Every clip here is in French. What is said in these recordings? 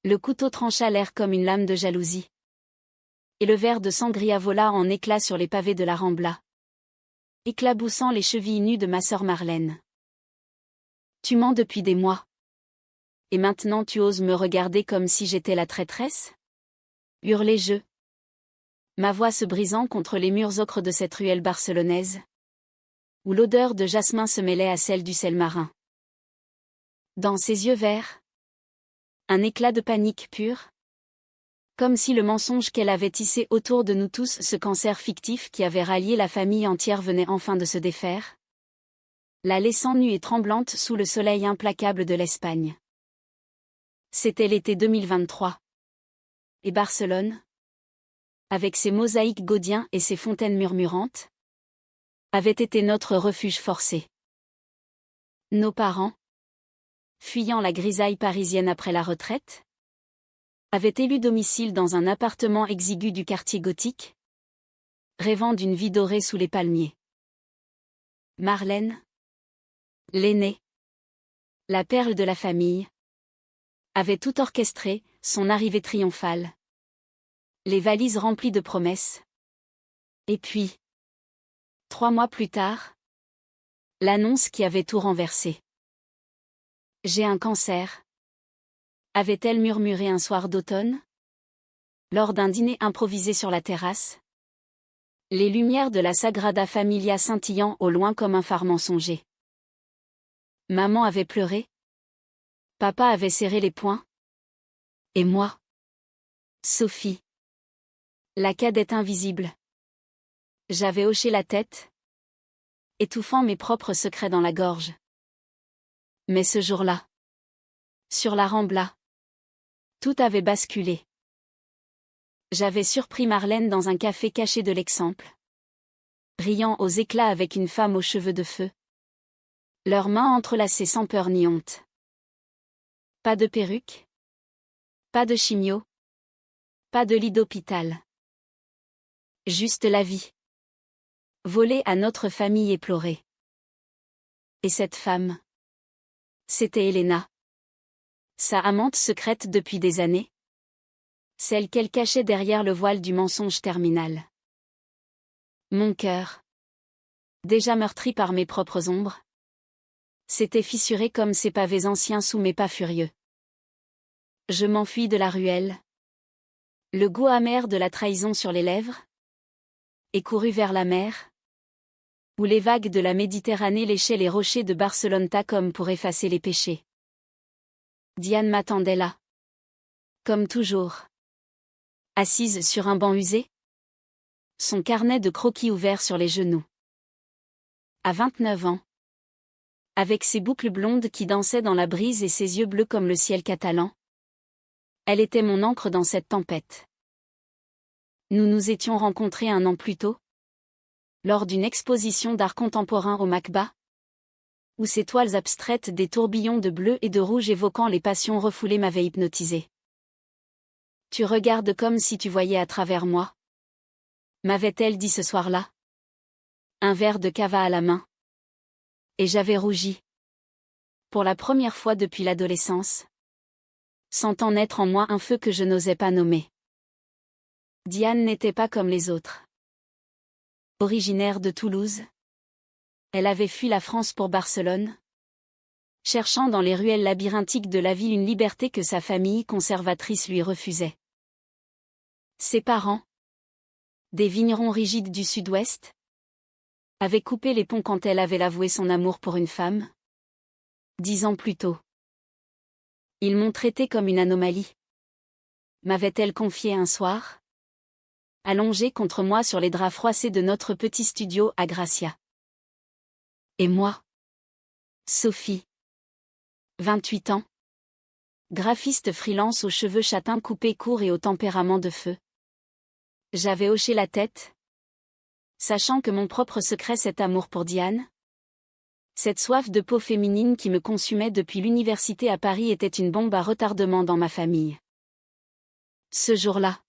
Le couteau trancha l'air comme une lame de jalousie. Et le verre de sangria vola en éclats sur les pavés de la Rambla, éclaboussant les chevilles nues de ma sœur Marlène. Tu mens depuis des mois. Et maintenant tu oses me regarder comme si j'étais la traîtresse? Hurlai-je, ma voix se brisant contre les murs ocres de cette ruelle barcelonaise, où l'odeur de jasmin se mêlait à celle du sel marin. Dans ses yeux verts, un éclat de panique pure, comme si le mensonge qu'elle avait tissé autour de nous tous, ce cancer fictif qui avait rallié la famille entière, venait enfin de se défaire, la laissant nue et tremblante sous le soleil implacable de l'Espagne. C'était l'été 2023. Et Barcelone, avec ses mosaïques gaudiens et ses fontaines murmurantes, avait été notre refuge forcé. Nos parents, fuyant la grisaille parisienne après la retraite, avaient élu domicile dans un appartement exigu du quartier gothique, rêvant d'une vie dorée sous les palmiers. Marlène, l'aînée, la perle de la famille, avait tout orchestré, son arrivée triomphale, les valises remplies de promesses. Et puis, 3 mois plus tard, l'annonce qui avait tout renversé. J'ai un cancer, avait-elle murmuré un soir d'automne, lors d'un dîner improvisé sur la terrasse, les lumières de la Sagrada Familia scintillant au loin comme un phare mensonger. Maman avait pleuré, papa avait serré les poings, et moi, Sophie, la cadette invisible, j'avais hoché la tête, étouffant mes propres secrets dans la gorge. Mais ce jour-là, sur la Rambla, tout avait basculé. J'avais surpris Marlène dans un café caché de l'Exemple, riant aux éclats avec une femme aux cheveux de feu, leurs mains entrelacées sans peur ni honte. Pas de perruque, pas de chimio, pas de lit d'hôpital. Juste la vie, volée à notre famille éplorée. Et cette femme, c'était Elena, sa amante secrète depuis des années, celle qu'elle cachait derrière le voile du mensonge terminal. Mon cœur, déjà meurtri par mes propres ombres, s'était fissuré comme ces pavés anciens sous mes pas furieux. Je m'enfuis de la ruelle, le goût amer de la trahison sur les lèvres, et courus vers la mer, où les vagues de la Méditerranée léchaient les rochers de Barceloneta comme pour effacer les péchés. Diane m'attendait là, comme toujours, assise sur un banc usé, son carnet de croquis ouvert sur les genoux. À 29 ans, avec ses boucles blondes qui dansaient dans la brise et ses yeux bleus comme le ciel catalan, elle était mon ancre dans cette tempête. Nous nous étions rencontrés 1 an plus tôt, lors d'une exposition d'art contemporain au MACBA, où ces toiles abstraites des tourbillons de bleu et de rouge évoquant les passions refoulées m'avaient hypnotisé. Tu regardes comme si tu voyais à travers moi, m'avait-elle dit ce soir-là. Un verre de cava à la main. Et j'avais rougi. Pour la première fois depuis l'adolescence, sentant naître en moi un feu que je n'osais pas nommer. Diane n'était pas comme les autres. Originaire de Toulouse, elle avait fui la France pour Barcelone, cherchant dans les ruelles labyrinthiques de la ville une liberté que sa famille conservatrice lui refusait. Ses parents, des vignerons rigides du sud-ouest, avaient coupé les ponts quand elle avait avoué son amour pour une femme. 10 ans plus tôt. Ils m'ont traitée comme une anomalie. M'avait-elle confié un soir, allongée contre moi sur les draps froissés de notre petit studio à Gracia. Et moi, Sophie, 28 ans, graphiste freelance aux cheveux châtains coupés courts et au tempérament de feu. J'avais hoché la tête, sachant que mon propre secret, cet amour pour Diane, cette soif de peau féminine qui me consumait depuis l'université à Paris, était une bombe à retardement dans ma famille. Ce jour-là,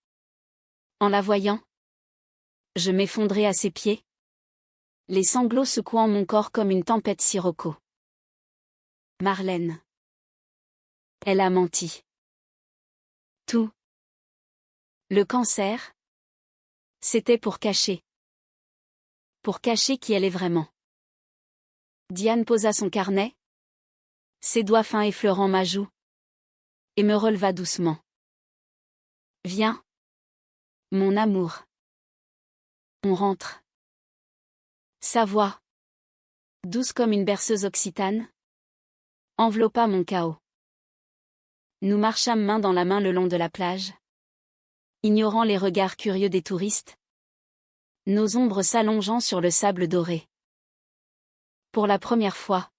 en la voyant, je m'effondrai à ses pieds, les sanglots secouant mon corps comme une tempête sirocco. Marlène. Elle a menti. Le cancer, c'était pour cacher. Pour cacher qui elle est vraiment. Diane posa son carnet, ses doigts fins effleurant ma joue, et me releva doucement. Viens. Mon amour. On rentre. Sa voix, douce comme une berceuse occitane, enveloppa mon chaos. Nous marchâmes main dans la main le long de la plage, ignorant les regards curieux des touristes, nos ombres s'allongeant sur le sable doré. Pour la première fois,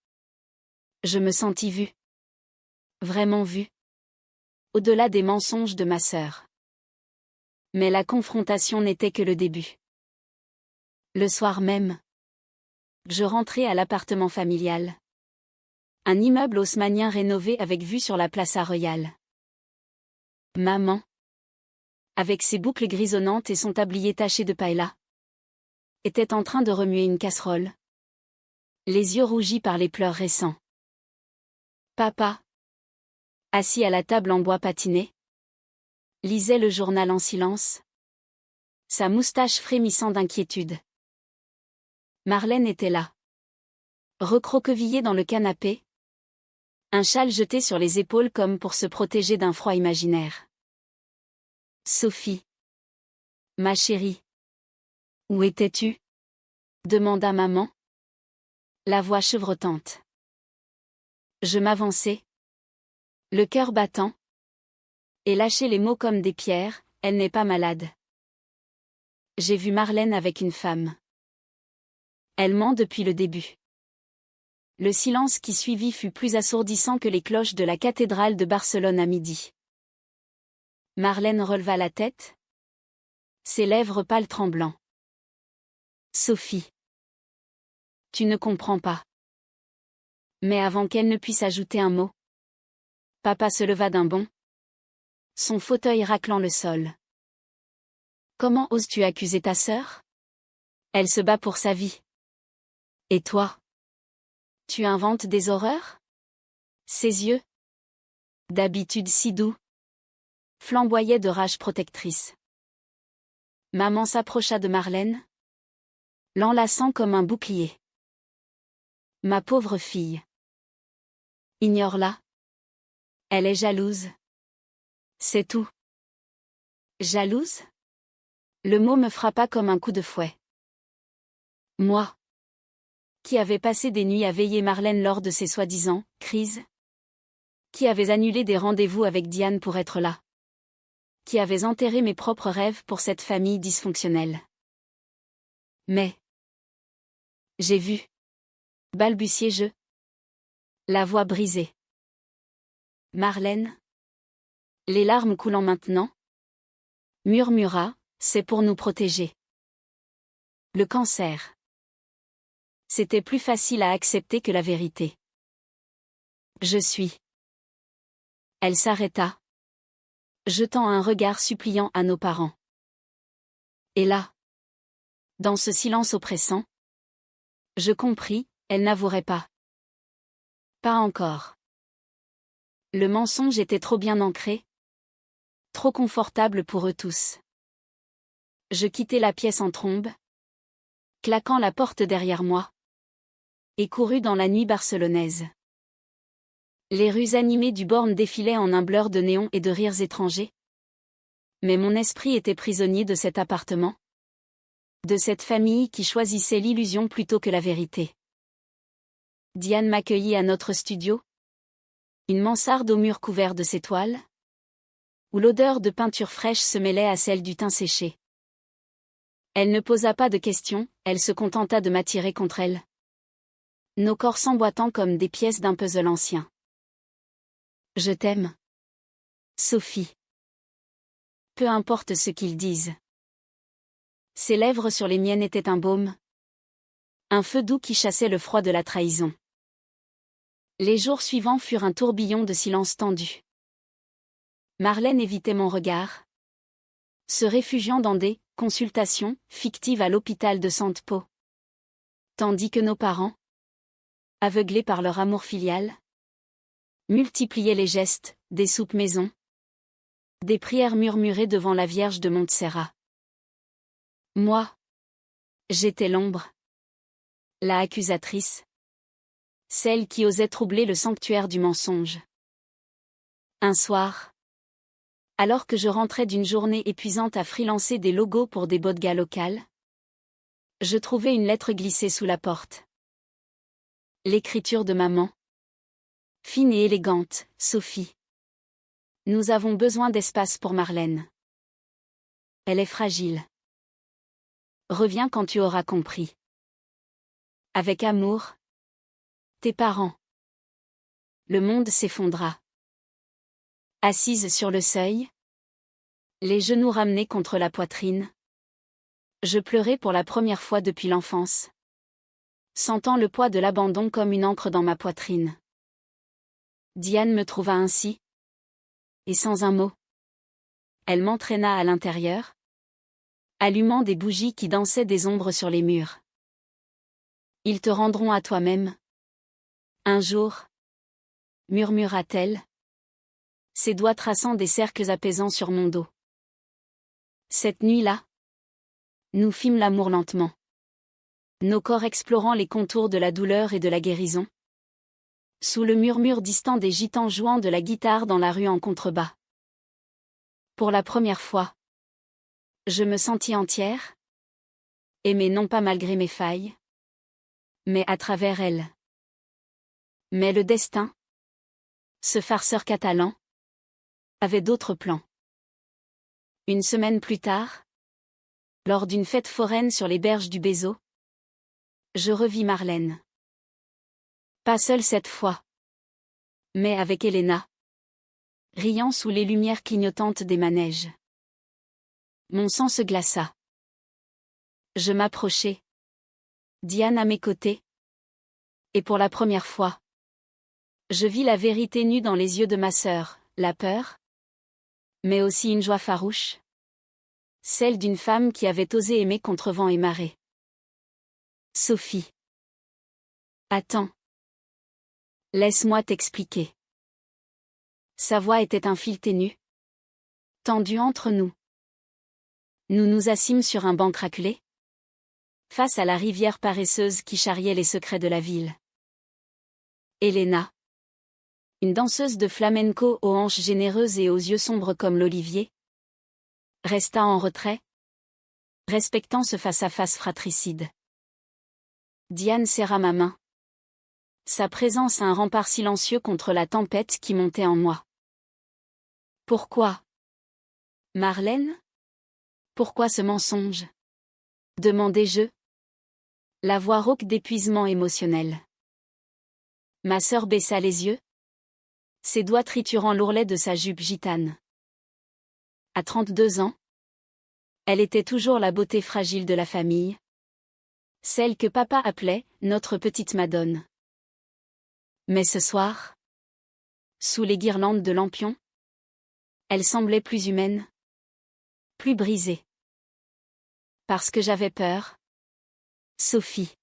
je me sentis vue. Vraiment vue. Au-delà des mensonges de ma sœur. Mais la confrontation n'était que le début. Le soir même, je rentrai à l'appartement familial. Un immeuble haussmannien rénové avec vue sur la Plaza Royale. Maman, avec ses boucles grisonnantes et son tablier taché de paella, était en train de remuer une casserole, les yeux rougis par les pleurs récents. Papa, assis à la table en bois patiné, lisait le journal en silence, sa moustache frémissant d'inquiétude. Marlène était là, recroquevillée dans le canapé, un châle jeté sur les épaules comme pour se protéger d'un froid imaginaire. Sophie. Ma chérie. Où étais-tu? Demanda maman, la voix chevrotante. Je m'avançai, le cœur battant, et lâchai les mots comme des pierres, elle n'est pas malade. J'ai vu Marlène avec une femme. Elle ment depuis le début. Le silence qui suivit fut plus assourdissant que les cloches de la cathédrale de Barcelone à midi. Marlène releva la tête, ses lèvres pâles tremblant. Sophie. Tu ne comprends pas. Mais avant qu'elle ne puisse ajouter un mot, papa se leva d'un bond, son fauteuil raclant le sol. Comment oses-tu accuser ta sœur? Elle se bat pour sa vie. Et toi? Tu inventes des horreurs? Ses yeux, d'habitude si doux, flamboyaient de rage protectrice. Maman s'approcha de Marlène, l'enlaçant comme un bouclier. Ma pauvre fille. Ignore-la. Elle est jalouse. C'est tout. Jalouse? Le mot me frappa comme un coup de fouet. Moi, qui avais passé des nuits à veiller Marlène lors de ses soi-disant crises, qui avais annulé des rendez-vous avec Diane pour être là, qui avais enterré mes propres rêves pour cette famille dysfonctionnelle. Mais j'ai vu, balbutiai-je, la voix brisée. Marlène, les larmes coulant maintenant, murmura, c'est pour nous protéger. Le cancer. C'était plus facile à accepter que la vérité. Je suis. Elle s'arrêta, jetant un regard suppliant à nos parents. Et là, dans ce silence oppressant, je compris, elle n'avouerait pas. Pas encore. Le mensonge était trop bien ancré, trop confortable pour eux tous. Je quittai la pièce en trombe, claquant la porte derrière moi, et courus dans la nuit barcelonaise. Les rues animées du Born défilaient en un blur de néons et de rires étrangers. Mais mon esprit était prisonnier de cet appartement, de cette famille qui choisissait l'illusion plutôt que la vérité. Diane m'accueillit à notre studio, une mansarde aux murs couverts de ses toiles, où l'odeur de peinture fraîche se mêlait à celle du teint séché. Elle ne posa pas de questions, elle se contenta de m'attirer contre elle. Nos corps s'emboîtant comme des pièces d'un puzzle ancien. Je t'aime. Sophie. Peu importe ce qu'ils disent. Ses lèvres sur les miennes étaient un baume. Un feu doux qui chassait le froid de la trahison. Les jours suivants furent un tourbillon de silence tendu. Marlène évitait mon regard, se réfugiant dans des consultations fictives à l'hôpital de Sainte-Pau. Tandis que nos parents, aveuglés par leur amour filial, multipliaient les gestes, des soupes maison, Des prières murmurées devant la Vierge de Montserrat. Moi. J'étais l'ombre. La accusatrice. Celle qui osait troubler le sanctuaire du mensonge. Un soir. Alors que je rentrais d'une journée épuisante à freelancer des logos pour des bodgas locales, je trouvais une lettre glissée sous la porte. L'écriture de maman. Fine et élégante, Sophie. Nous avons besoin d'espace pour Marlène. Elle est fragile. Reviens quand tu auras compris. Avec amour. Tes parents. Le monde s'effondra. Assise sur le seuil. Les genoux ramenés contre la poitrine. Je pleurais pour la première fois depuis l'enfance. Sentant le poids de l'abandon comme une encre dans ma poitrine. Diane me trouva ainsi. Et sans un mot. Elle m'entraîna à l'intérieur. Allumant des bougies qui dansaient des ombres sur les murs. Ils te rendront à toi-même. Un jour. Murmura-t-elle. Ses doigts traçant des cercles apaisants sur mon dos. Cette nuit-là. Nous fîmes l'amour lentement. Nos corps explorant les contours de la douleur et de la guérison. Sous le murmure distant des gitans jouant de la guitare dans la rue en contrebas. Pour la première fois. Je me sentis entière. Aimée non pas malgré mes failles. Mais à travers elles. Mais le destin. Ce farceur catalan. Avait d'autres plans. Une semaine plus tard. Lors d'une fête foraine sur les berges du Bézo. Je revis Marlène. Pas seule cette fois. Mais avec Elena. Riant sous les lumières clignotantes des manèges. Mon sang se glaça. Je m'approchai. Diane à mes côtés. Et pour la première fois. Je vis la vérité nue dans les yeux de ma sœur, la peur. Mais aussi une joie farouche. Celle d'une femme qui avait osé aimer contre vent et marée. Sophie. Attends. Laisse-moi t'expliquer. Sa voix était un fil ténu. Tendu entre nous. Nous nous assîmes sur un banc craquelé. Face à la rivière paresseuse qui charriait les secrets de la ville. Elena. Une danseuse de flamenco aux hanches généreuses et aux yeux sombres comme l'olivier. Resta en retrait. Respectant ce face-à-face fratricide. Diane serra ma main. Sa présence un rempart silencieux contre la tempête qui montait en moi. Pourquoi? Marlène? Pourquoi ce mensonge? Demandai-je. La voix rauque d'épuisement émotionnel. Ma sœur baissa les yeux. Ses doigts triturant l'ourlet de sa jupe gitane. À 32 ans. Elle était toujours la beauté fragile de la famille. Celle que papa appelait notre petite Madone. Mais ce soir. Sous les guirlandes de lampions. Elle semblait plus humaine. Plus brisée. Parce que j'avais peur. Sophie.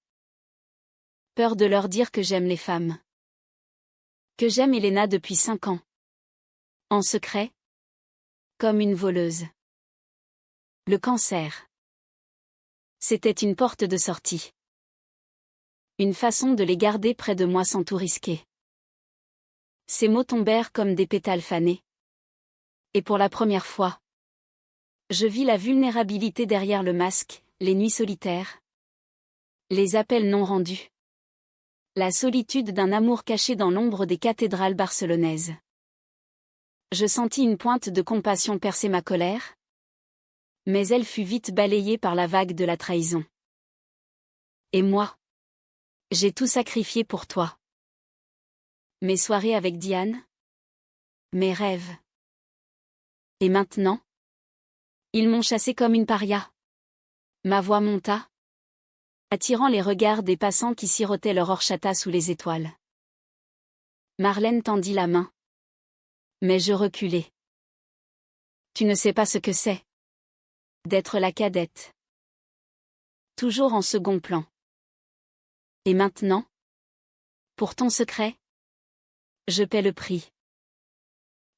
Peur de leur dire que j'aime les femmes. Que j'aime Elena depuis 5 ans. En secret. Comme une voleuse. Le cancer. C'était une porte de sortie. Une façon de les garder près de moi sans tout risquer. Ces mots tombèrent comme des pétales fanés. Et pour la première fois. Je vis la vulnérabilité derrière le masque, les nuits solitaires. Les appels non rendus. La solitude d'un amour caché dans l'ombre des cathédrales barcelonaises. Je sentis une pointe de compassion percer ma colère. Mais elle fut vite balayée par la vague de la trahison. Et moi? J'ai tout sacrifié pour toi. Mes soirées avec Diane? Mes rêves? Et maintenant? Ils m'ont chassée comme une paria. Ma voix monta, attirant les regards des passants qui sirotaient leur horchata sous les étoiles. Marlène tendit la main. Mais je reculai. Tu ne sais pas ce que c'est. D'être la cadette. Toujours en second plan. Et maintenant? Pour ton secret? Je paie le prix.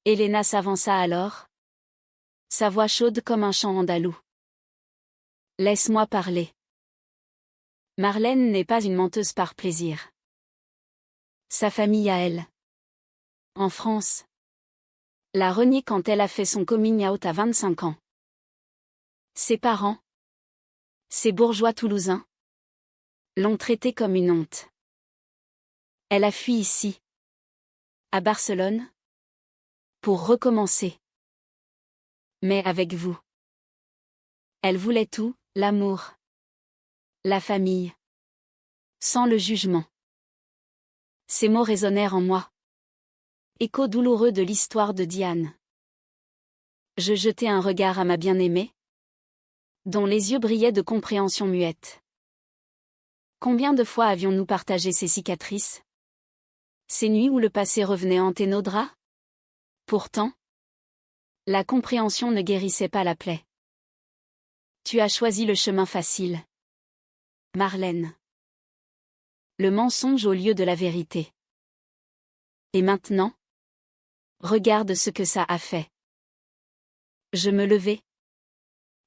Elena s'avança alors. Sa voix chaude comme un chant andalou. Laisse-moi parler. Marlène n'est pas une menteuse par plaisir. Sa famille à elle. En France. L'a reniée quand elle a fait son coming out à 25 ans. Ses parents. Ces bourgeois toulousains. L'ont traitée comme une honte. Elle a fui ici. À Barcelone. Pour recommencer. Mais avec vous. Elle voulait tout, l'amour. La famille. Sans le jugement. Ces mots résonnèrent en moi. Écho douloureux de l'histoire de Diane. Je jetai un regard à ma bien-aimée, dont les yeux brillaient de compréhension muette. Combien de fois avions-nous partagé ces cicatrices? Ces nuits où le passé revenait hanter nos draps? Pourtant, la compréhension ne guérissait pas la plaie. Tu as choisi le chemin facile. Marlène. Le mensonge au lieu de la vérité. Et maintenant? Regarde ce que ça a fait. Je me levai,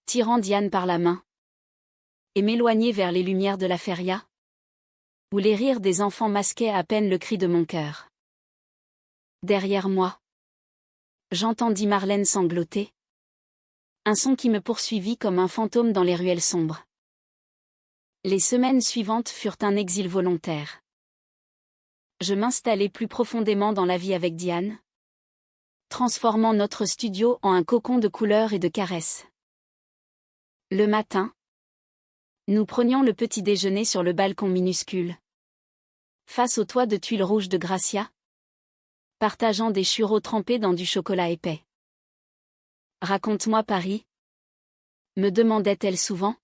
tirant Diane par la main, et m'éloignai vers les lumières de la feria, où les rires des enfants masquaient à peine le cri de mon cœur. Derrière moi, j'entendis Marlène sangloter. Un son qui me poursuivit comme un fantôme dans les ruelles sombres. Les semaines suivantes furent un exil volontaire. Je m'installai plus profondément dans la vie avec Diane, transformant notre studio en un cocon de couleurs et de caresses. Le matin, nous prenions le petit déjeuner sur le balcon minuscule, face au toit de tuiles rouges de Gracia, partageant des churros trempés dans du chocolat épais. Raconte-moi Paris, me demandait-elle souvent,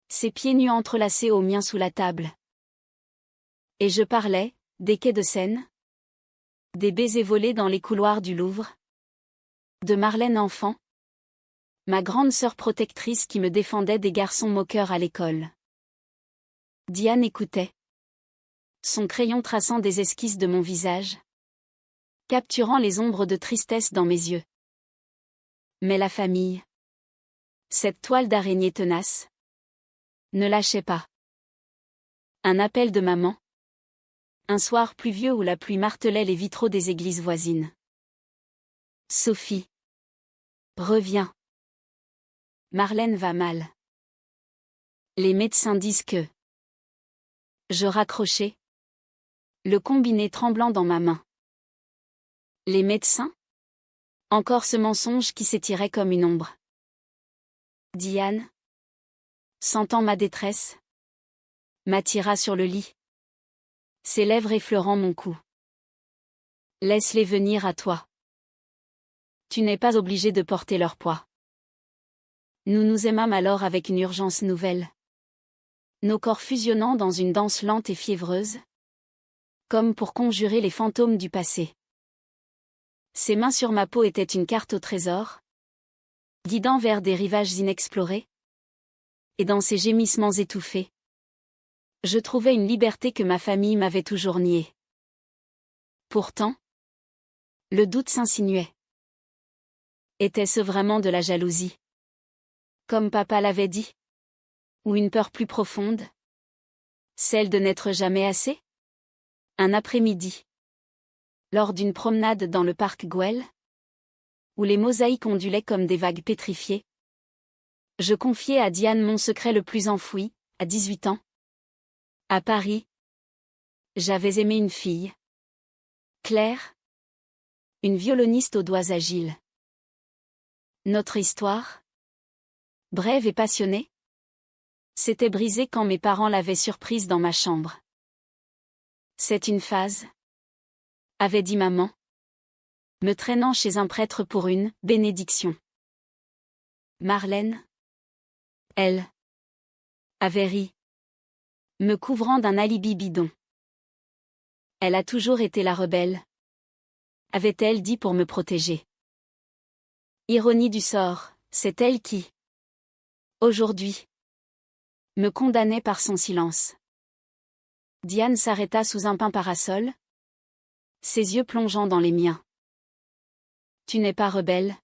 ses pieds nus entrelacés aux miens sous la table. Et je parlais, des quais de Seine, des baisers volés dans les couloirs du Louvre, de Marlène enfant, ma grande sœur protectrice qui me défendait des garçons moqueurs à l'école. Diane écoutait, son crayon traçant des esquisses de mon visage, capturant les ombres de tristesse dans mes yeux. Mais la famille, cette toile d'araignée tenace, ne lâchait pas. Un appel de maman. Un soir pluvieux où la pluie martelait les vitraux des églises voisines. Sophie. Reviens. Marlène va mal. Les médecins disent que... Je raccrochai, le combiné tremblant dans ma main. Les médecins? Encore ce mensonge qui s'étirait comme une ombre. Diane, sentant ma détresse, m'attira sur le lit, ses lèvres effleurant mon cou. Laisse-les venir à toi. Tu n'es pas obligé de porter leur poids. Nous nous aimâmes alors avec une urgence nouvelle. Nos corps fusionnant dans une danse lente et fiévreuse, comme pour conjurer les fantômes du passé. Ses mains sur ma peau étaient une carte au trésor, guidant vers des rivages inexplorés. Et dans ses gémissements étouffés, je trouvais une liberté que ma famille m'avait toujours niée. Pourtant, le doute s'insinuait. Était-ce vraiment de la jalousie? Comme papa l'avait dit? Ou une peur plus profonde? Celle de n'être jamais assez? Un après-midi, lors d'une promenade dans le parc Güell, où les mosaïques ondulaient comme des vagues pétrifiées, je confiai à Diane mon secret le plus enfoui, à 18 ans. À Paris, j'avais aimé une fille. Claire. Une violoniste aux doigts agiles. Notre histoire, brève et passionnée, s'était brisée quand mes parents l'avaient surprise dans ma chambre. C'est une phase, avait dit maman, me traînant chez un prêtre pour une bénédiction. Marlène, elle, avait ri, me couvrant d'un alibi bidon. Elle a toujours été la rebelle, avait-elle dit pour me protéger. Ironie du sort, c'est elle qui, aujourd'hui, me condamnait par son silence. Diane s'arrêta sous un pin parasol, ses yeux plongeant dans les miens. Tu n'es pas rebelle.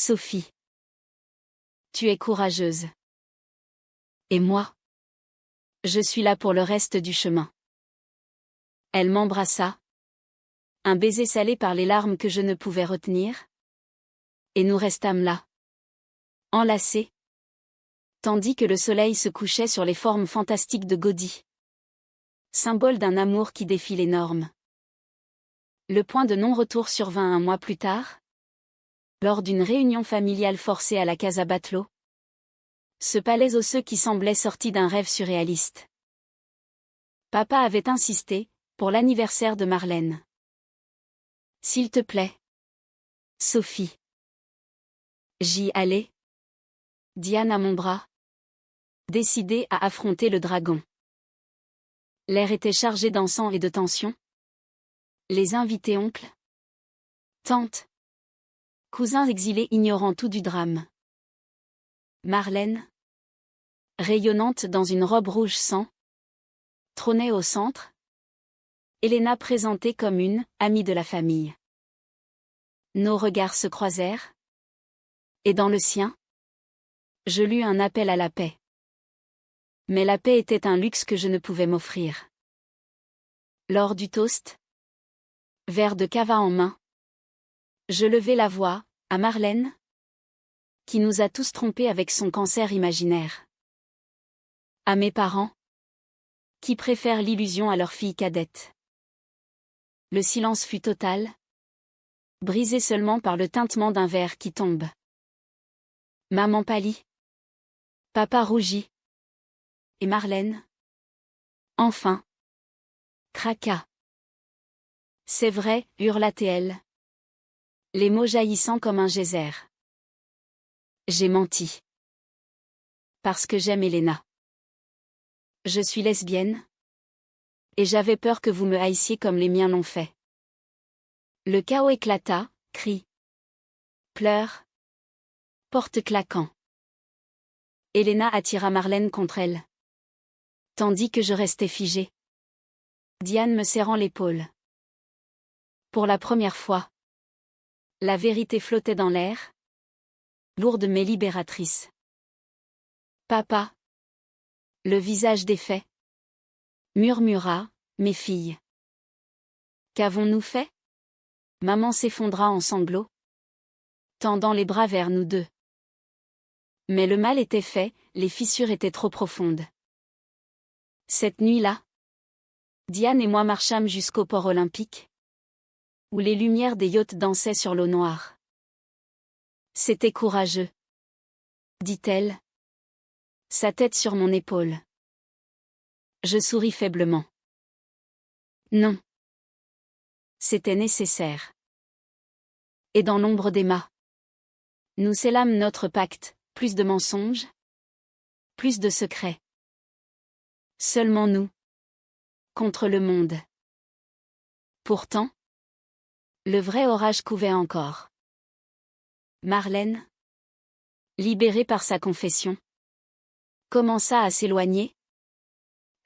Sophie. Tu es courageuse. Et moi? Je suis là pour le reste du chemin. Elle m'embrassa. Un baiser salé par les larmes que je ne pouvais retenir. Et nous restâmes là. Enlacés. Tandis que le soleil se couchait sur les formes fantastiques de Gaudí. Symbole d'un amour qui défie les normes. Le point de non-retour survint un mois plus tard. Lors d'une réunion familiale forcée à la Casa Batlló. Ce palais osseux qui semblait sorti d'un rêve surréaliste. Papa avait insisté, pour l'anniversaire de Marlène. S'il te plaît. Sophie. J'y allais. Diane à mon bras. Décidée à affronter le dragon. L'air était chargé d'encens et de tension. Les invités oncles. Tantes. Cousins exilés ignorant tout du drame. Marlène. Rayonnante dans une robe rouge sang. Trônait au centre. Elena présentée comme une amie de la famille. Nos regards se croisèrent. Et dans le sien, je lus un appel à la paix. Mais la paix était un luxe que je ne pouvais m'offrir. Lors du toast, verre de cava en main, je levai la voix, à Marlène, qui nous a tous trompés avec son cancer imaginaire. À mes parents, qui préfèrent l'illusion à leur fille cadette. Le silence fut total, brisé seulement par le tintement d'un verre qui tombe. Maman pâlit. Papa rougit. Et Marlène, enfin, craqua. C'est vrai, hurla-t-elle. Les mots jaillissant comme un geyser. J'ai menti. Parce que j'aime Elena. Je suis lesbienne. Et j'avais peur que vous me haïssiez comme les miens l'ont fait. Le chaos éclata, cris. Pleurs. Porte claquant. Elena attira Marlène contre elle. Tandis que je restais figée. Diane me serrant l'épaule. Pour la première fois. La vérité flottait dans l'air. Lourde mais libératrice. Papa. Le visage défait. Murmura, mes filles. Qu'avons-nous fait? Maman s'effondra en sanglots. Tendant les bras vers nous deux. Mais le mal était fait, les fissures étaient trop profondes. Cette nuit-là, Diane et moi marchâmes jusqu'au port olympique, où les lumières des yachts dansaient sur l'eau noire. C'était courageux, dit-elle, sa tête sur mon épaule. Je souris faiblement. Non. C'était nécessaire. Et dans l'ombre des mâts, nous scellâmes notre pacte, plus de mensonges, plus de secrets. Seulement nous. Contre le monde. Pourtant, le vrai orage couvait encore. Marlène, libérée par sa confession, commença à s'éloigner,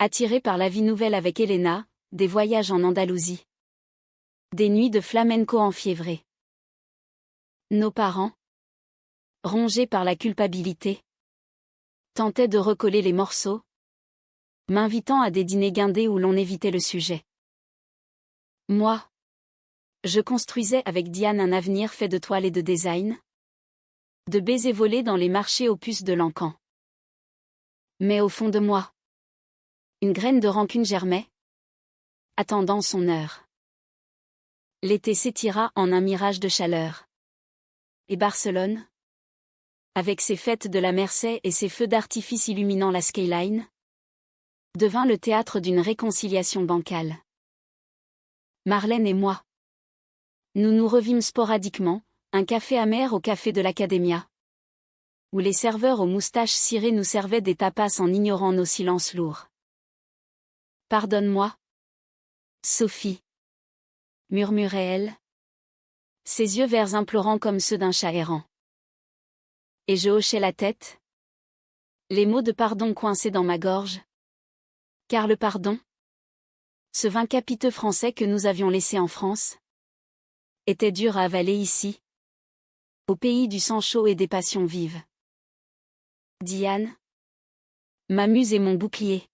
attirée par la vie nouvelle avec Elena, des voyages en Andalousie. Des nuits de flamenco enfiévrées. Nos parents, rongés par la culpabilité, tentaient de recoller les morceaux, m'invitant à des dîners guindés où l'on évitait le sujet. Moi, je construisais avec Diane un avenir fait de toiles et de design, de baisers volés dans les marchés aux puces de l'encan. Mais au fond de moi, une graine de rancune germait, attendant son heure. L'été s'étira en un mirage de chaleur. Et Barcelone, avec ses fêtes de la Merced et ses feux d'artifice illuminant la skyline, devint le théâtre d'une réconciliation bancale. Marlène et moi. Nous nous revîmes sporadiquement, un café amer au café de l'Academia, où les serveurs aux moustaches cirées nous servaient des tapas en ignorant nos silences lourds. Pardonne-moi. Sophie. Murmurait-elle. Ses yeux verts implorants comme ceux d'un chat errant. Et je hochais la tête. Les mots de pardon coincés dans ma gorge. Car le pardon, ce vin capiteux français que nous avions laissé en France, était dur à avaler ici, Au pays du sang chaud et des passions vives. Diane, ma muse et mon bouclier,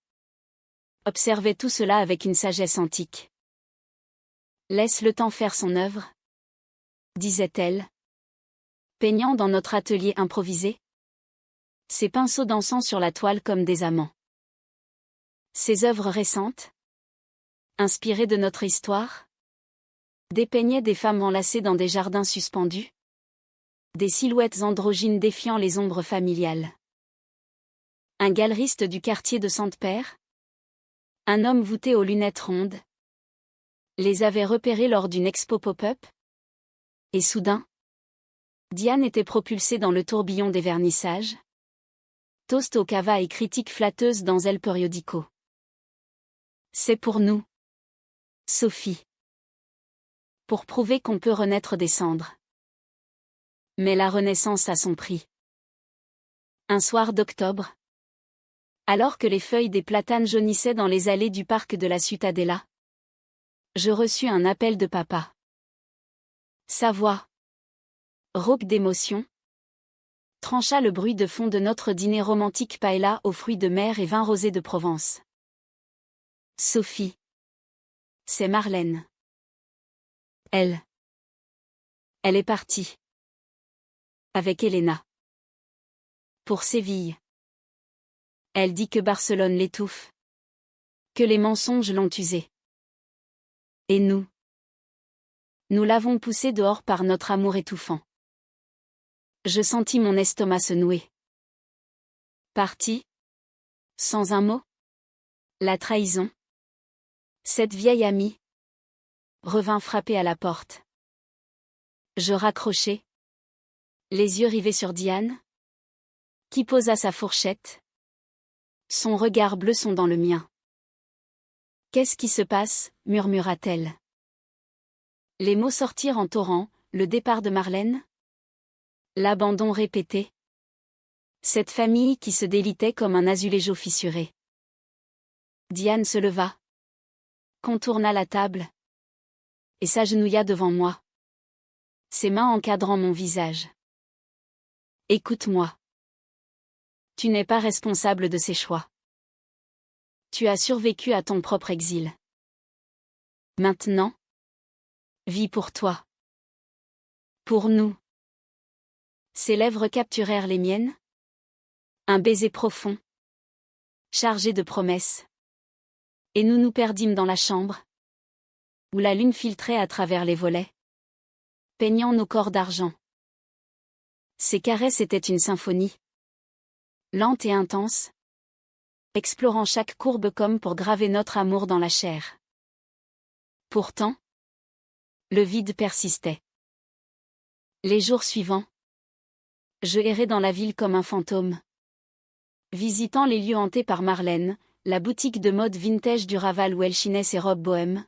observait tout cela avec une sagesse antique. Laisse le temps faire son œuvre, disait-elle, peignant dans notre atelier improvisé. Ses pinceaux dansant sur la toile comme des amants. Ses œuvres récentes, inspirées de notre histoire, dépeignaient des femmes enlacées dans des jardins suspendus, des silhouettes androgynes défiant les ombres familiales. Un galeriste du quartier de Sainte-Père, un homme voûté aux lunettes rondes, les avait repérés lors d'une expo pop-up. Et soudain, Diane était propulsée dans le tourbillon des vernissages. Toast au cava et critiques flatteuses dans El Periodico. C'est pour nous, Sophie. Pour prouver qu'on peut renaître des cendres. Mais la renaissance a son prix. Un soir d'octobre, alors que les feuilles des platanes jaunissaient dans les allées du parc de la Ciutadella, je reçus un appel de papa. Sa voix, rauque d'émotion, trancha le bruit de fond de notre dîner romantique paella aux fruits de mer et vin rosé de Provence. Sophie. C'est Marlène. Elle est partie. Avec Elena. Pour Séville. Elle dit que Barcelone l'étouffe. Que les mensonges l'ont usée. Et nous l'avons poussée dehors par notre amour étouffant. Je sentis mon estomac se nouer. Partie. Sans un mot. La trahison. Cette vieille amie revint frapper à la porte. Je raccrochai, les yeux rivés sur Diane, qui posa sa fourchette. Son regard bleu sondant le mien. Qu'est-ce qui se passe, murmura-t-elle. Les mots sortirent en torrent, le départ de Marlène. L'abandon répété. Cette famille qui se délitait comme un azuléjo fissuré. Diane se leva, contourna la table et s'agenouilla devant moi, ses mains encadrant mon visage. Écoute-moi. Tu n'es pas responsable de ces choix. Tu as survécu à ton propre exil. Maintenant, vis pour toi. Pour nous. Ses lèvres capturèrent les miennes. Un baiser profond, chargé de promesses. Et nous nous perdîmes dans la chambre, où la lune filtrait à travers les volets, peignant nos corps d'argent. Ces caresses étaient une symphonie, lente et intense, explorant chaque courbe comme pour graver notre amour dans la chair. Pourtant, le vide persistait. Les jours suivants, je errais dans la ville comme un fantôme, visitant les lieux hantés par Marlène, la boutique de mode vintage du Raval où elle chinait ses robes bohèmes,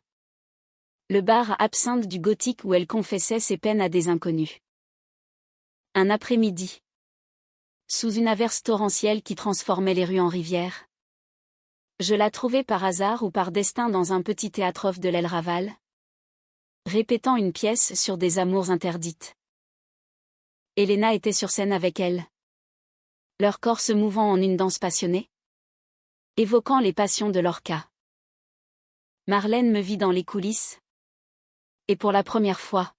le bar à absinthe du Gothique où elle confessait ses peines à des inconnus. Un après-midi, sous une averse torrentielle qui transformait les rues en rivière, je la trouvai par hasard ou par destin dans un petit théâtre off de l'El Raval, répétant une pièce sur des amours interdites. Elena était sur scène avec elle, leurs corps se mouvant en une danse passionnée, évoquant les passions de Lorca. Marlène me vit dans les coulisses, et pour la première fois,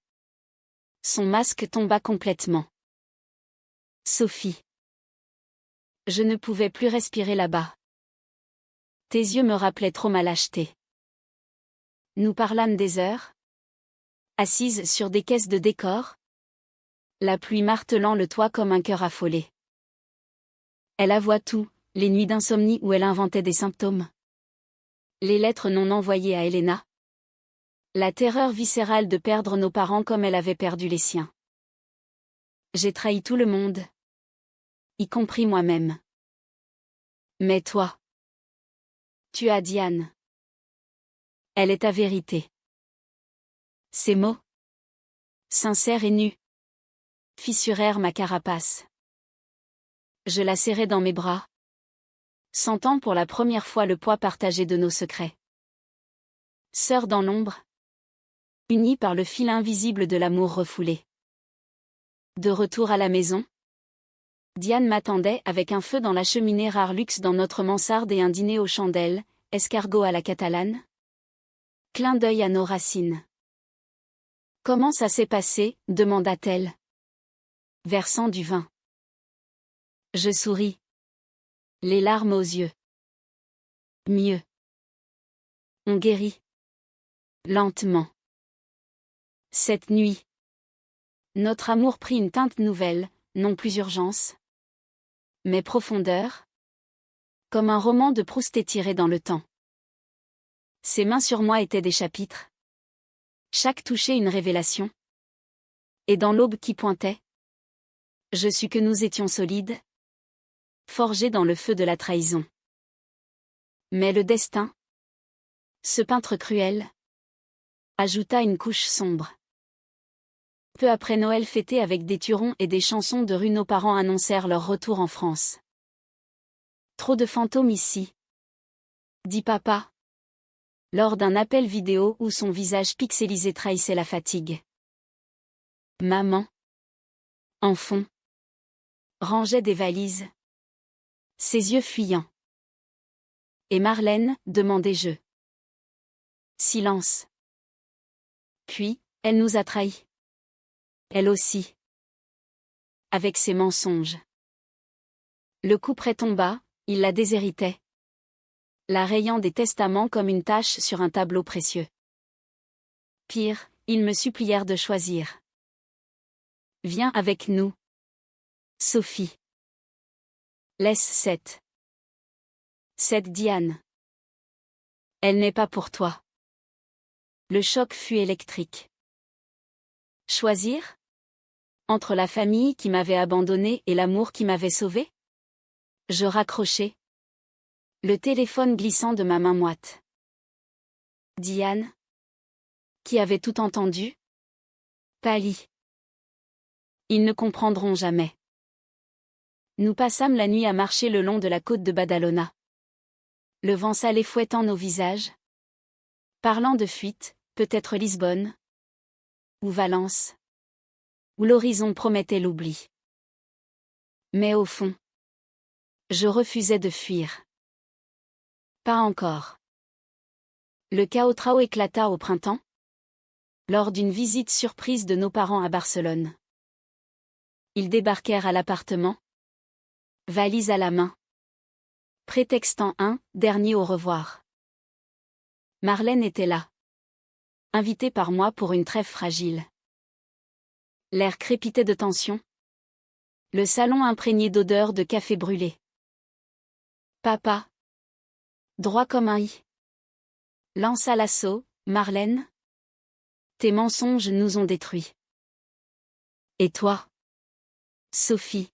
son masque tomba complètement. Sophie. Je ne pouvais plus respirer là-bas. Tes yeux me rappelaient trop ma lâcheté. Nous parlâmes des heures, assises sur des caisses de décor, la pluie martelant le toit comme un cœur affolé. Elle avoua tout, les nuits d'insomnie où elle inventait des symptômes. Les lettres non envoyées à Elena. La terreur viscérale de perdre nos parents comme elle avait perdu les siens. J'ai trahi tout le monde, y compris moi-même. Mais toi, tu as Diane. Elle est ta vérité. Ces mots, sincères et nus, fissurèrent ma carapace. Je la serrai dans mes bras, sentant pour la première fois le poids partagé de nos secrets. Sœurs dans l'ombre, unies par le fil invisible de l'amour refoulé. De retour à la maison, Diane m'attendait avec un feu dans la cheminée, rare luxe dans notre mansarde, et un dîner aux chandelles, escargot à la catalane. Clin d'œil à nos racines. Comment ça s'est passé, demanda-t-elle, versant du vin. Je souris, les larmes aux yeux. Mieux. On guérit. Lentement. Cette nuit, notre amour prit une teinte nouvelle, non plus urgence, mais profondeur, comme un roman de Proust étiré dans le temps. Ses mains sur moi étaient des chapitres. Chaque toucher une révélation. Et dans l'aube qui pointait, je sus que nous étions solides, forgés dans le feu de la trahison. Mais le destin, ce peintre cruel, ajouta une couche sombre. Peu après Noël fêté avec des turons et des chansons de rue, nos parents annoncèrent leur retour en France. Trop de fantômes ici, dit papa, lors d'un appel vidéo où son visage pixelisé trahissait la fatigue. Maman, en fond, rangeait des valises, ses yeux fuyants. Et Marlène, demandai-je. Silence. Puis, elle nous a trahis. Elle aussi. Avec ses mensonges. Le couperet tomba, il la déshéritait, la rayant des testaments comme une tache sur un tableau précieux. Pire, ils me supplièrent de choisir. Viens avec nous, Sophie. Laisse cette Diane. Elle n'est pas pour toi. Le choc fut électrique. Choisir? Entre la famille qui m'avait abandonné et l'amour qui m'avait sauvé? Je raccrochai, le téléphone glissant de ma main moite. Diane, qui avait tout entendu, pâlit. Ils ne comprendront jamais. Nous passâmes la nuit à marcher le long de la côte de Badalona. Le vent salé fouettant nos visages. Parlant de fuite, peut-être Lisbonne. Ou Valence. Où l'horizon promettait l'oubli. Mais au fond, je refusais de fuir. Pas encore. Le chaos éclata au printemps, lors d'une visite surprise de nos parents à Barcelone. Ils débarquèrent à l'appartement, valise à la main, prétextant un dernier au revoir. Marlène était là, invitée par moi pour une trêve fragile. L'air crépitait de tension. Le salon imprégné d'odeur de café brûlé. Papa, droit comme un i, lança l'assaut, Marlène. Tes mensonges nous ont détruits. Et toi, Sophie?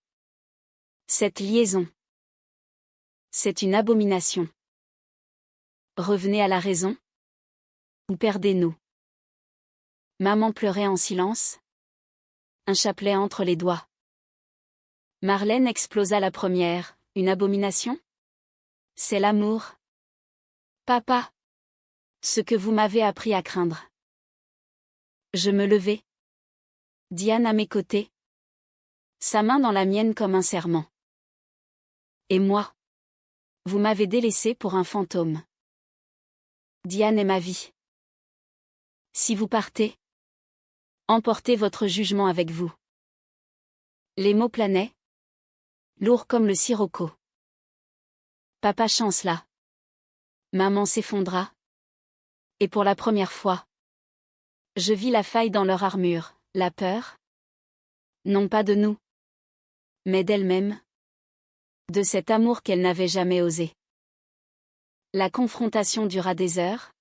Cette liaison. C'est une abomination. Revenez à la raison? Ou perdez-nous? Maman pleurait en silence. Un chapelet entre les doigts. Marlène explosa la première. Une abomination? C'est l'amour. Papa. Ce que vous m'avez appris à craindre. Je me levai. Diane à mes côtés. Sa main dans la mienne comme un serment. Et moi? Vous m'avez délaissé pour un fantôme. Diane est ma vie. Si vous partez, emportez votre jugement avec vous. Les mots planaient, lourds comme le sirocco. Papa chancela. Maman s'effondra. Et pour la première fois, je vis la faille dans leur armure, la peur. Non pas de nous, mais d'elle-même. De cet amour qu'elle n'avait jamais osé. La confrontation dura des heures.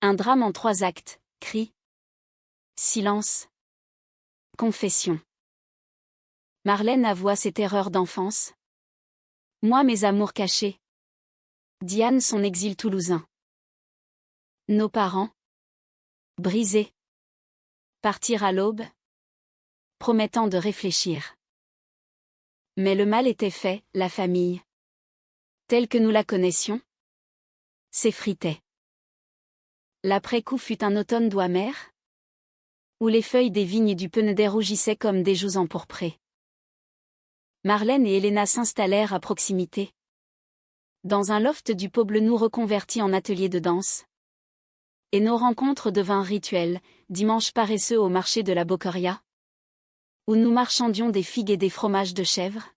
Un drame en 3 actes, cri. Silence. Confession. Marlène avoua ses terreurs d'enfance. Moi mes amours cachés. Diane son exil toulousain. Nos parents, brisés, partirent à l'aube, promettant de réfléchir. Mais le mal était fait, la famille, telle que nous la connaissions, s'effritait. L'après-coup fut un automne doux amer. où les feuilles des vignes du Penedès rougissaient comme des joues empourprées. Marlène et Elena s'installèrent à proximité. Dans un loft du Poblenou reconverti en atelier de danse. Et nos rencontres devinrent rituelles, dimanche paresseux au marché de la Bocoria, où nous marchandions des figues et des fromages de chèvre,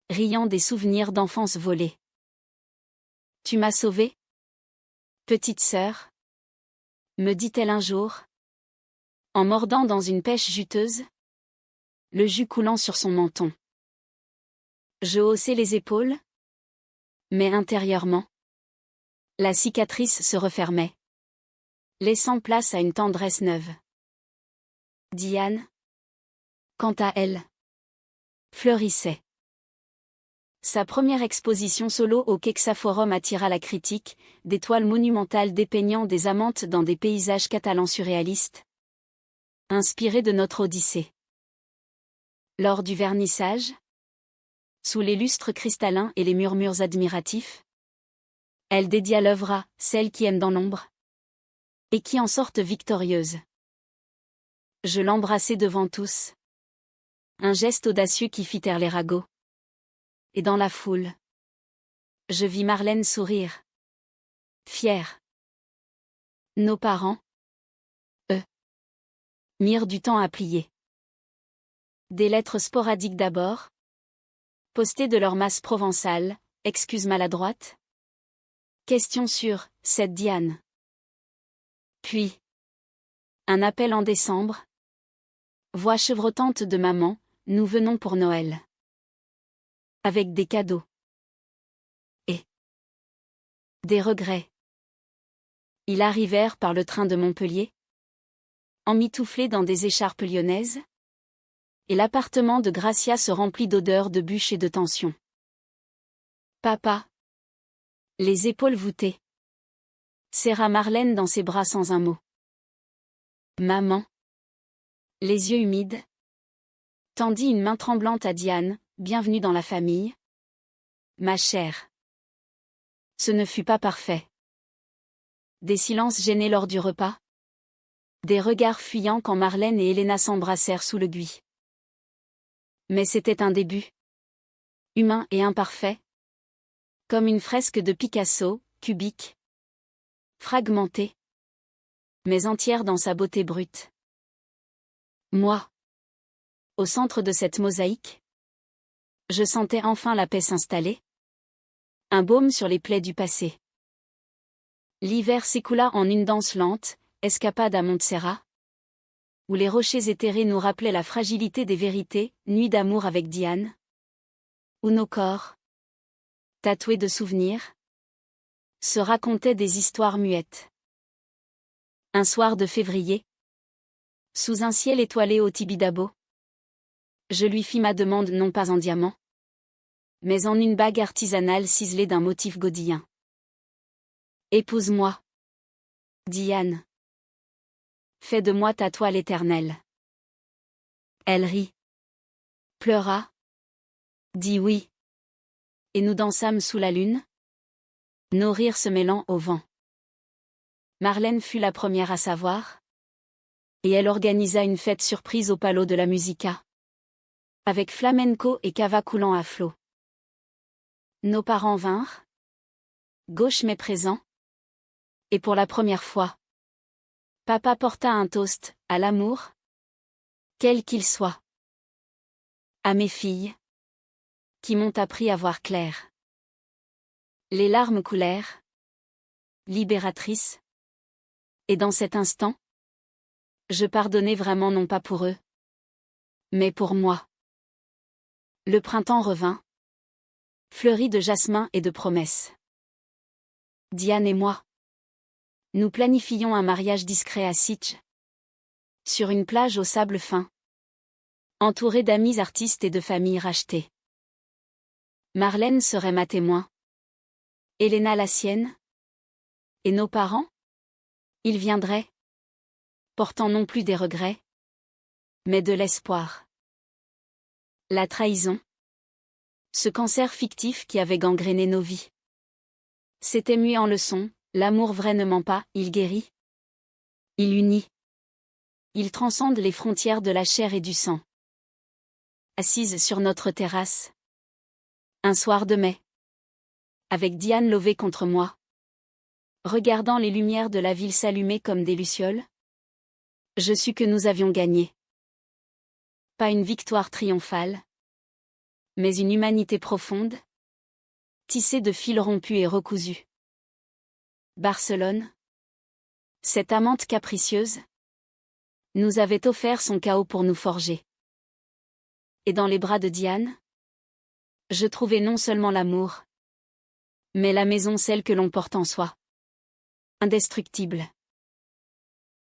riant des souvenirs d'enfance volés. Tu m'as sauvée, petite sœur, me dit-elle un jour, en mordant dans une pêche juteuse, le jus coulant sur son menton. Je haussai les épaules, mais intérieurement, la cicatrice se refermait, laissant place à une tendresse neuve. Diane, quant à elle, fleurissait. Sa première exposition solo au Quexaforum attira la critique, des toiles monumentales dépeignant des amantes dans des paysages catalans surréalistes, inspirés de notre Odyssée. Lors du vernissage, sous les lustres cristallins et les murmures admiratifs, elle dédia l'œuvre à « Celles qui aiment dans l'ombre » et qui en sortent victorieuses. Je l'embrassai devant tous. Un geste audacieux qui fit taire les ragots. Et dans la foule, je vis Marlène sourire. Fière. Nos parents, eux, mirent du temps à plier. Des lettres sporadiques d'abord, postées de leur masse provençale, excuses maladroites. Question sur cette Diane. Puis, un appel en décembre. Voix chevrotante de maman, nous venons pour Noël. Avec des cadeaux. Et des regrets. Ils arrivèrent par le train de Montpellier, emmitouflés dans des écharpes lyonnaises, et l'appartement de Gracia se remplit d'odeurs de bûches et de tension. Papa, les épaules voûtées, serra Marlène dans ses bras sans un mot. Maman, les yeux humides, tendit une main tremblante à Diane, bienvenue dans la famille. Ma chère. Ce ne fut pas parfait. Des silences gênés lors du repas. Des regards fuyants quand Marlène et Elena s'embrassèrent sous le buis. Mais c'était un début. Humain et imparfait. Comme une fresque de Picasso, cubique. Fragmentée. Mais entière dans sa beauté brute. Moi. Au centre de cette mosaïque, je sentais enfin la paix s'installer. Un baume sur les plaies du passé. L'hiver s'écoula en une danse lente, escapade à Montserrat, où les rochers éthérés nous rappelaient la fragilité des vérités, nuit d'amour avec Diane, où nos corps, tatoués de souvenirs, se racontaient des histoires muettes. Un soir de février, sous un ciel étoilé au Tibidabo, je lui fis ma demande non pas en diamant, mais en une bague artisanale ciselée d'un motif gaudien. Épouse-moi, Diane. Fais de moi ta toile éternelle. Elle rit, pleura, dit oui. Et nous dansâmes sous la lune, nos rires se mêlant au vent. Marlène fut la première à savoir, et elle organisa une fête surprise au Palo de la Musica, avec flamenco et cava coulant à flot. Nos parents vinrent, gauches mais présents, et pour la première fois, papa porta un toast, à l'amour, quel qu'il soit. À mes filles, qui m'ont appris à voir clair. Les larmes coulèrent, libératrices, et dans cet instant, je pardonnais vraiment non pas pour eux, mais pour moi. Le printemps revint, fleuri de jasmin et de promesses. Diane et moi. Nous planifions un mariage discret à Sitges, sur une plage au sable fin, entourée d'amis artistes et de familles rachetées. Marlène serait ma témoin. Elena la sienne. Et nos parents? Ils viendraient, portant non plus des regrets, mais de l'espoir. La trahison. Ce cancer fictif qui avait gangréné nos vies. S'était mué en leçon, l'amour vrai ne ment pas, il guérit. Il unit. Il transcende les frontières de la chair et du sang. Assise sur notre terrasse. Un soir de mai. Avec Diane levée contre moi. Regardant les lumières de la ville s'allumer comme des lucioles. Je sus que nous avions gagné. Pas une victoire triomphale. Mais une humanité profonde. Tissée de fils rompus et recousus. Barcelone. Cette amante capricieuse. Nous avait offert son chaos pour nous forger. Et dans les bras de Diane, je trouvais non seulement l'amour, mais la maison celle que l'on porte en soi. Indestructible.